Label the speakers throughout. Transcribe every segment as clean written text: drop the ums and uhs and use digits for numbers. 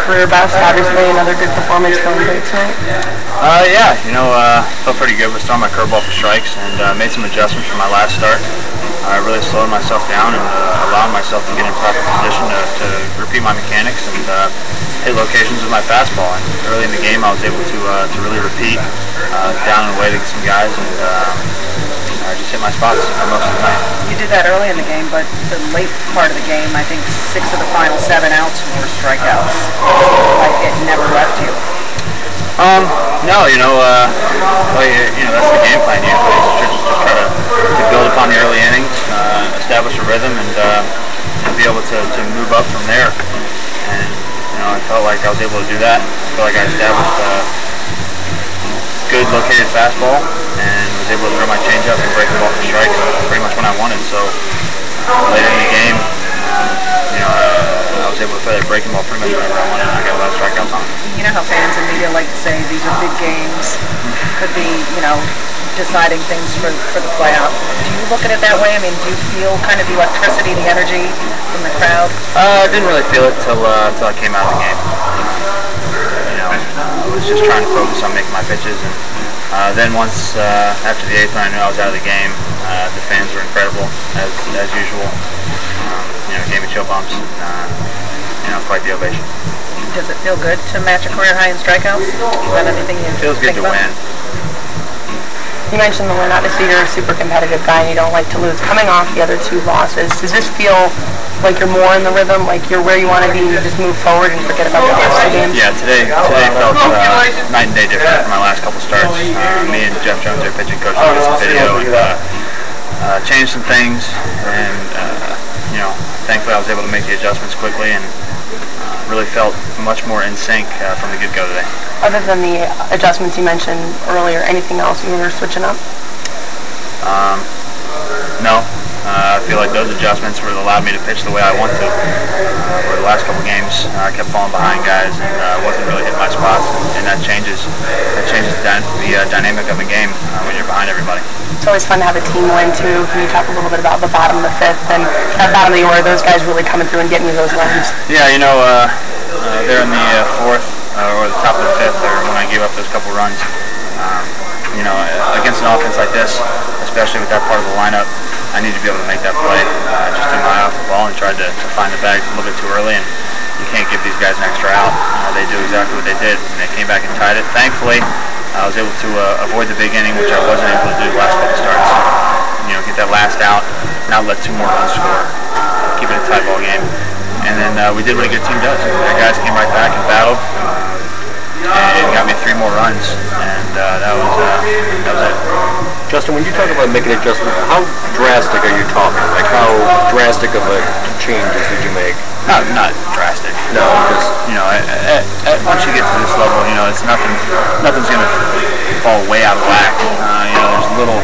Speaker 1: career best. Obviously, another good performance, feeling great tonight.
Speaker 2: Yeah, felt pretty good with throwing my curveball for strikes and made some adjustments from my last start. I really slowed myself down and allowed myself to get in proper position to repeat my mechanics and hit locations with my fastball. And early in the game, I was able to really repeat down and away to get some guys and I just hit my spots for most of the night.
Speaker 3: You did that early in the game, but the late part of the game, I think 6 of the final 7 outs were strikeouts. Like it never left you.
Speaker 2: No, that's the game plan usually. Just try to build upon the early innings, establish a rhythm, and be able to move up from there. And I felt like I was able to do that. I felt like I established a good located fastball and was able to throw my changeup and break the ball for strikes pretty much when I wanted. So later in the game, I was able to throw that breaking ball pretty much whenever I wanted, and I got a lot of strikeouts on it.
Speaker 3: You know how fans and media like to say these are big games, could be, deciding things for the playoffs. Do you look at it that way? I mean, do you feel kind of the electricity, the energy from the crowd?
Speaker 2: I didn't really feel it till I came out of the game. I was just trying to focus on making my pitches, and then once after the 8th, when I knew I was out of the game, the fans were incredible as usual. Gave me chill bumps, and quite the ovation.
Speaker 3: Does it feel good to match a career high in strikeouts? Is that anything you
Speaker 2: feels good to win?
Speaker 1: You mentioned the win. Obviously, you're a super competitive guy and you don't like to lose. Coming off the other 2 losses, does this feel like you're more in the rhythm, like you're where you want to be and you just move forward and forget about the last 2 games?
Speaker 2: Yeah, today felt night and day different from my last couple starts. Me and Jeff Jones, our pitching coach, did some video and changed some things, and thankfully I was able to make the adjustments quickly and really felt much more in sync from the get-go today.
Speaker 1: Other than the adjustments you mentioned earlier, anything else you were switching up?
Speaker 2: No. I feel like those adjustments would have allowed me to pitch the way I want to. For the last couple games, I kept falling behind guys and wasn't really hitting my spots, and that changes the dynamic of a game when you're behind everybody.
Speaker 1: It's always fun to have a team win too. Can you talk a little bit about the bottom of the 5th and that bottom of the order, those guys really coming through and getting you those runs?
Speaker 2: Yeah, they're in the 4th or the top of the 5th, or when I gave up those couple runs. Against an offense like this, especially with that part of the lineup, I need to be able to make that play. Just took my eye off the ball and tried to find the bag a little bit too early, and you can't give these guys an extra out. They do exactly what they did, and they came back and tied it. Thankfully, I was able to avoid the big inning, which I wasn't able to do the last couple starts. Get that last out, not let 2 more runs score, keep it a tie ball game. And then we did what a good team does. The guys came right back and battled, and got me 3 more runs, and that was it.
Speaker 4: Justin, when you talk about making adjustments, how drastic are you talking? Like how drastic of a changes did you make?
Speaker 2: Not drastic.
Speaker 4: No, just
Speaker 2: once you get to this level, it's nothing's gonna fall way out of whack. There's little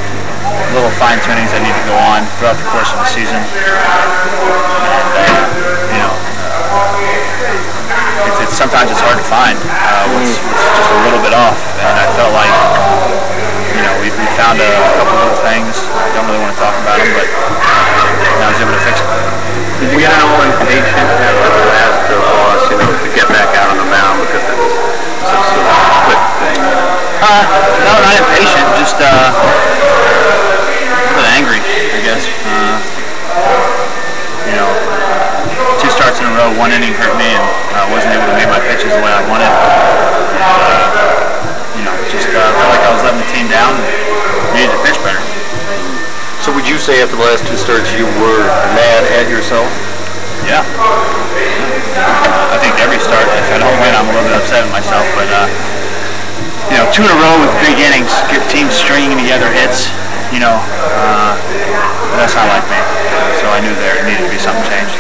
Speaker 2: fine tunings that need to go on throughout the course of the season, and sometimes it's hard to find what's just a little bit off, and I felt like we found a couple little things. I don't really want to talk about them, but I was able to fix it.
Speaker 4: Did you get a little impatient after the last loss, to get back out on the mound because it was such a quick thing?
Speaker 2: No, not impatient, just a bit angry, I guess. 2 starts in a row, 1 inning hurt me, and I wasn't able to make my pitches the way I wanted. Just felt like I was letting the team down and needed to pitch better.
Speaker 4: So would you say after the last 2 starts you were mad at yourself?
Speaker 2: Yeah. I think every start, if I don't win, I'm a little bit upset at myself. But 2 in a row with big innings, good teams stringing together hits. That's not like me. So I knew there needed to be something changed.